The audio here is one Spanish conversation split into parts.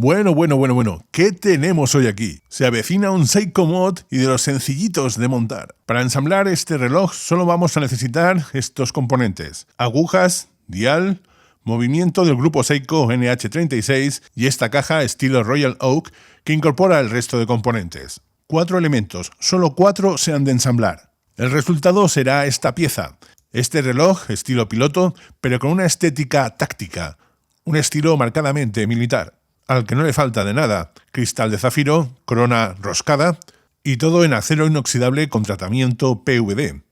Bueno, ¿qué tenemos hoy aquí? Se avecina un Seiko Mod y de los sencillitos de montar. Para ensamblar este reloj solo vamos a necesitar estos componentes: agujas, dial, movimiento del grupo Seiko NH36 y esta caja estilo Royal Oak que incorpora el resto de componentes. 4 elementos, solo 4 se han de ensamblar. El resultado será esta pieza, este reloj estilo piloto, pero con una estética táctica, un estilo marcadamente militar, al que no le falta de nada: cristal de zafiro, corona roscada y todo en acero inoxidable con tratamiento PVD.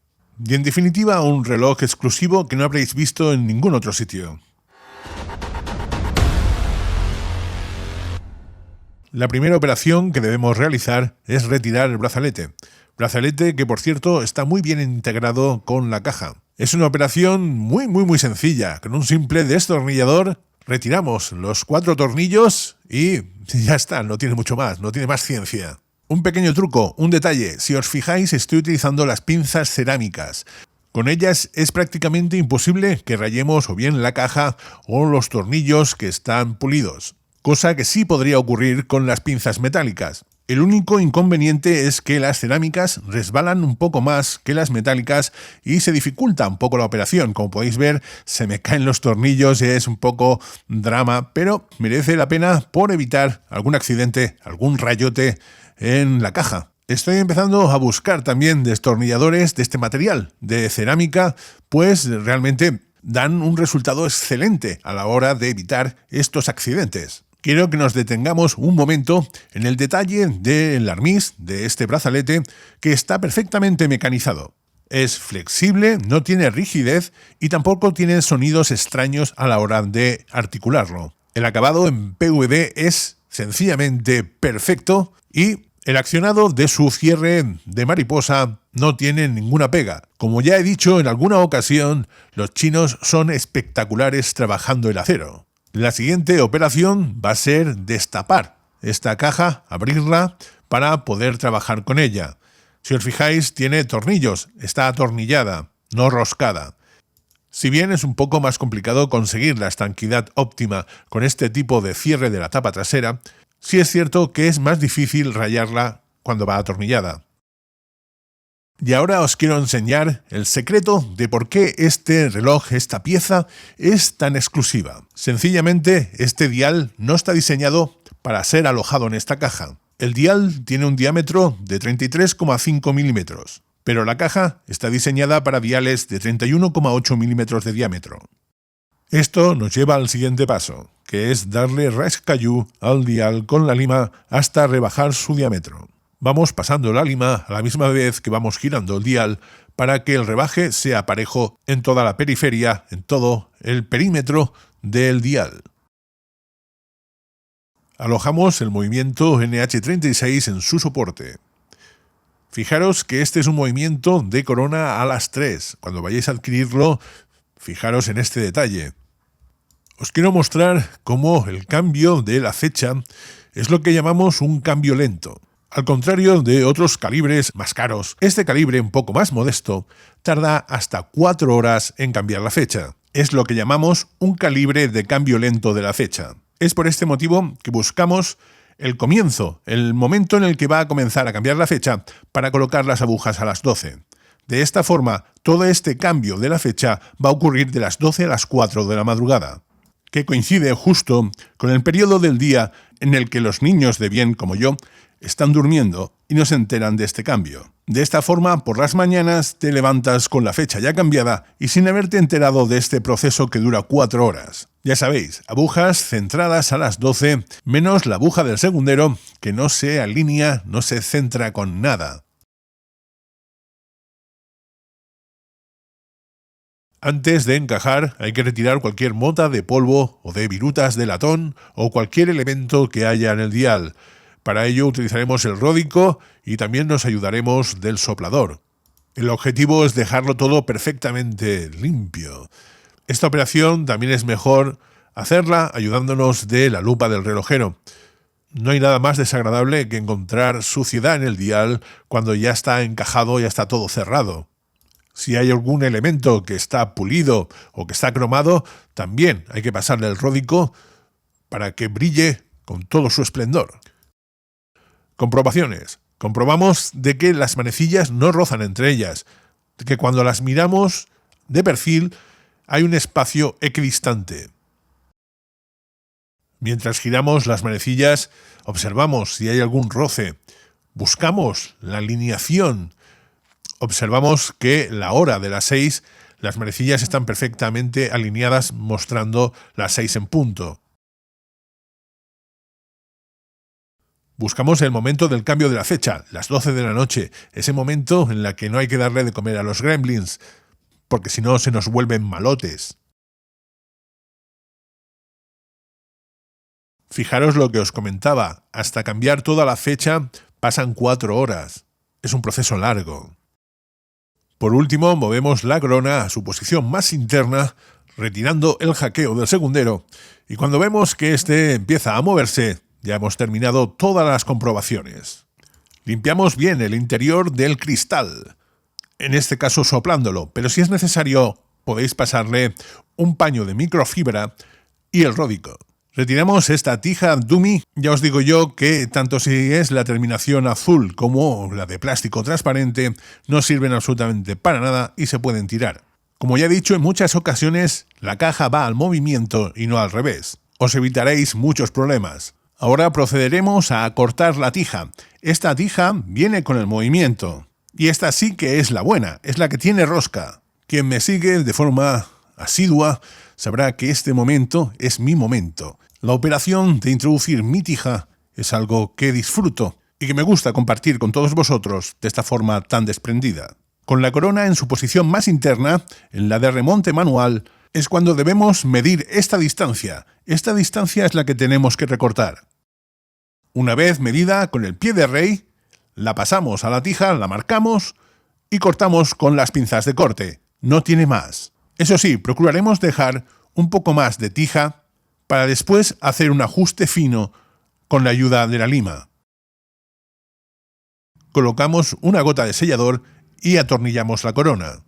Y en definitiva, un reloj exclusivo que no habréis visto en ningún otro sitio. La primera operación que debemos realizar es retirar el brazalete. Brazalete que, por cierto, está muy bien integrado con la caja. Es una operación muy sencilla. Con un simple destornillador retiramos los 4 tornillos y ya está, no tiene mucho más, no tiene más ciencia. Un pequeño truco, un detalle: si os fijáis, estoy utilizando las pinzas cerámicas. Con ellas es prácticamente imposible que rayemos o bien la caja o los tornillos que están pulidos, cosa que sí podría ocurrir con las pinzas metálicas. El único inconveniente es que las cerámicas resbalan un poco más que las metálicas y se dificulta un poco la operación. Como podéis ver, se me caen los tornillos y es un poco drama, pero merece la pena por evitar algún accidente, algún rayote en la caja. Estoy empezando a buscar también destornilladores de este material, de cerámica, pues realmente dan un resultado excelente a la hora de evitar estos accidentes. Quiero que nos detengamos un momento en el detalle del arnés de este brazalete, que está perfectamente mecanizado. Es flexible, no tiene rigidez y tampoco tiene sonidos extraños a la hora de articularlo. El acabado en PVD es sencillamente perfecto y el accionado de su cierre de mariposa no tiene ninguna pega. Como ya he dicho en alguna ocasión, los chinos son espectaculares trabajando el acero. La siguiente operación va a ser destapar esta caja, abrirla para poder trabajar con ella. Si os fijáis, tiene tornillos, está atornillada, no roscada. Si bien es un poco más complicado conseguir la estanquidad óptima con este tipo de cierre de la tapa trasera, sí es cierto que es más difícil rayarla cuando va atornillada. Y ahora os quiero enseñar el secreto de por qué este reloj, esta pieza, es tan exclusiva. Sencillamente, este dial no está diseñado para ser alojado en esta caja. El dial tiene un diámetro de 33,5 milímetros, pero la caja está diseñada para diales de 31,8 milímetros de diámetro. Esto nos lleva al siguiente paso, que es darle rascayú al dial con la lima hasta rebajar su diámetro. Vamos pasando la lima a la misma vez que vamos girando el dial para que el rebaje sea parejo en toda la periferia, en todo el perímetro del dial. Alojamos el movimiento NH36 en su soporte. Fijaros que este es un movimiento de corona a las 3. Cuando vayáis a adquirirlo, fijaros en este detalle. Os quiero mostrar cómo el cambio de la fecha es lo que llamamos un cambio lento. Al contrario de otros calibres más caros, este calibre un poco más modesto tarda hasta 4 horas en cambiar la fecha. Es lo que llamamos un calibre de cambio lento de la fecha. Es por este motivo que buscamos el comienzo, el momento en el que va a comenzar a cambiar la fecha para colocar las agujas a las 12. De esta forma, todo este cambio de la fecha va a ocurrir de las 12 a las 4 de la madrugada, que coincide justo con el periodo del día en el que los niños de bien como yo están durmiendo y no se enteran de este cambio. De esta forma, por las mañanas te levantas con la fecha ya cambiada y sin haberte enterado de este proceso que dura 4 horas. Ya sabéis, agujas centradas a las 12, menos la aguja del segundero, que no se alinea, no se centra con nada. Antes de encajar, hay que retirar cualquier mota de polvo o de virutas de latón o cualquier elemento que haya en el dial. Para ello utilizaremos el ródico y también nos ayudaremos del soplador. El objetivo es dejarlo todo perfectamente limpio. Esta operación también es mejor hacerla ayudándonos de la lupa del relojero. No hay nada más desagradable que encontrar suciedad en el dial cuando ya está encajado, ya está todo cerrado. Si hay algún elemento que está pulido o que está cromado, también hay que pasarle el ródico para que brille con todo su esplendor. Comprobaciones. Comprobamos de que las manecillas no rozan entre ellas, de que cuando las miramos de perfil hay un espacio equidistante. Mientras giramos las manecillas, observamos si hay algún roce, buscamos la alineación, observamos que la hora de las 6, las manecillas están perfectamente alineadas mostrando las 6 en punto. Buscamos el momento del cambio de la fecha, las 12 de la noche, ese momento en el que no hay que darle de comer a los gremlins, porque si no se nos vuelven malotes. Fijaros lo que os comentaba, hasta cambiar toda la fecha pasan 4 horas. Es un proceso largo. Por último, movemos la corona a su posición más interna, retirando el hackeo del segundero, y cuando vemos que este empieza a moverse, ya hemos terminado todas las comprobaciones. Limpiamos bien el interior del cristal, en este caso soplándolo, pero si es necesario podéis pasarle un paño de microfibra y el ródico. Retiramos esta tija dummy, ya os digo yo que tanto si es la terminación azul como la de plástico transparente no sirven absolutamente para nada y se pueden tirar. Como ya he dicho en muchas ocasiones, la caja va al movimiento y no al revés. Os evitaréis muchos problemas. Ahora procederemos a cortar la tija. Esta tija viene con el movimiento y esta sí que es la buena, es la que tiene rosca. Quien me sigue de forma asidua sabrá que este momento es mi momento. La operación de introducir mi tija es algo que disfruto y que me gusta compartir con todos vosotros de esta forma tan desprendida. Con la corona en su posición más interna, en la de remonte manual, es cuando debemos medir esta distancia. Esta distancia es la que tenemos que recortar. Una vez medida con el pie de rey, la pasamos a la tija, la marcamos y cortamos con las pinzas de corte. No tiene más. Eso sí, procuraremos dejar un poco más de tija para después hacer un ajuste fino con la ayuda de la lima. Colocamos una gota de sellador y atornillamos la corona.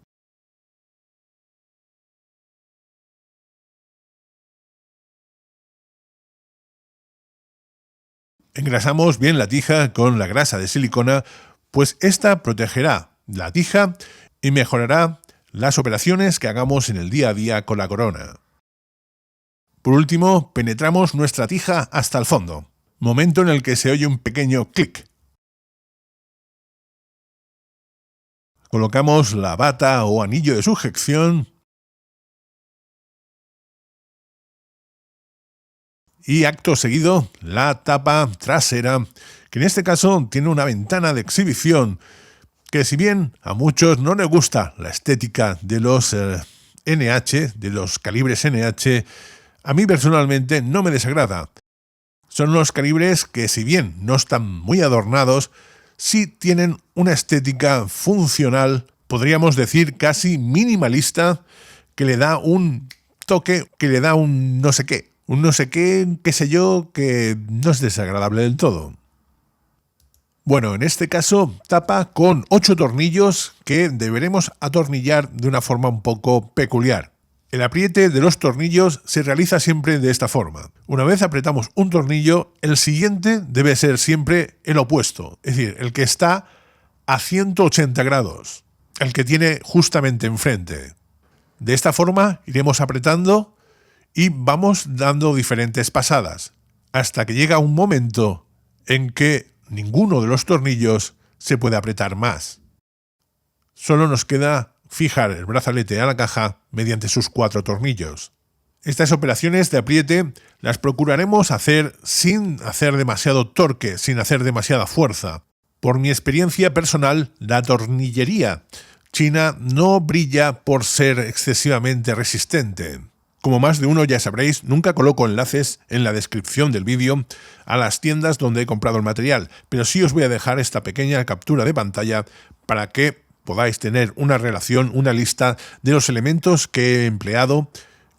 Engrasamos bien la tija con la grasa de silicona, pues esta protegerá la tija y mejorará las operaciones que hagamos en el día a día con la corona. Por último, penetramos nuestra tija hasta el fondo, momento en el que se oye un pequeño clic. Colocamos la bata o anillo de sujeción y acto seguido la tapa trasera, que en este caso tiene una ventana de exhibición que si bien a muchos no les gusta la estética de los NH, de los calibres NH, a mí personalmente no me desagrada. Son unos calibres que si bien no están muy adornados, sí tienen una estética funcional, podríamos decir casi minimalista, que le da un toque, que le da un no sé qué, qué sé yo, que no es desagradable del todo. Bueno, en este caso tapa con 8 tornillos que deberemos atornillar de una forma un poco peculiar. El apriete de los tornillos se realiza siempre de esta forma. Una vez apretamos un tornillo, el siguiente debe ser siempre el opuesto, es decir, el que está a 180 grados, el que tiene justamente enfrente. De esta forma iremos apretando y vamos dando diferentes pasadas, hasta que llega un momento en que ninguno de los tornillos se puede apretar más. Solo nos queda fijar el brazalete a la caja mediante sus 4 tornillos. Estas operaciones de apriete las procuraremos hacer sin hacer demasiado torque, sin hacer demasiada fuerza. Por mi experiencia personal, la tornillería china no brilla por ser excesivamente resistente. Como más de uno ya sabréis, nunca coloco enlaces en la descripción del vídeo a las tiendas donde he comprado el material, pero sí os voy a dejar esta pequeña captura de pantalla para que podáis tener una relación, una lista de los elementos que he empleado,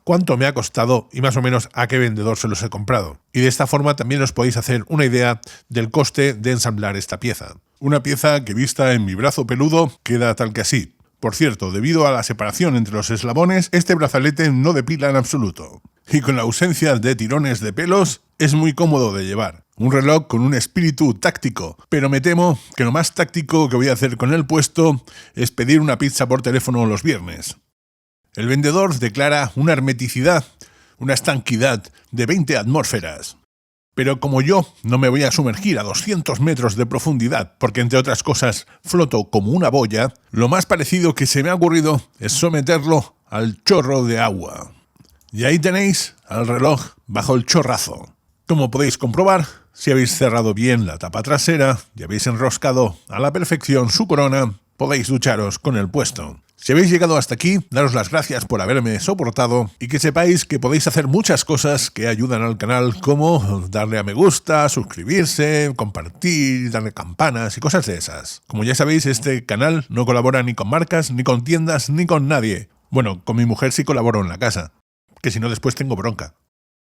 cuánto me ha costado y más o menos a qué vendedor se los he comprado. Y de esta forma también os podéis hacer una idea del coste de ensamblar esta pieza. Una pieza que vista en mi brazo peludo queda tal que así. Por cierto, debido a la separación entre los eslabones, este brazalete no depila en absoluto. y con la ausencia de tirones de pelos es muy cómodo de llevar. Un reloj con un espíritu táctico, pero me temo que lo más táctico que voy a hacer con el puesto es pedir una pizza por teléfono los viernes. El vendedor declara una hermeticidad, una estanquidad de 20 atmósferas. Pero como yo no me voy a sumergir a 200 metros de profundidad, porque entre otras cosas floto como una boya, lo más parecido que se me ha ocurrido es someterlo al chorro de agua. Y ahí tenéis al reloj bajo el chorrazo. Como podéis comprobar, si habéis cerrado bien la tapa trasera y habéis enroscado a la perfección su corona, podéis ducharos con el puesto. Si habéis llegado hasta aquí, daros las gracias por haberme soportado y que sepáis que podéis hacer muchas cosas que ayudan al canal, como darle a me gusta, suscribirse, compartir, darle campanas y cosas de esas. Como ya sabéis, este canal no colabora ni con marcas, ni con tiendas, ni con nadie. Bueno, con mi mujer sí colaboro en la casa, que si no después tengo bronca.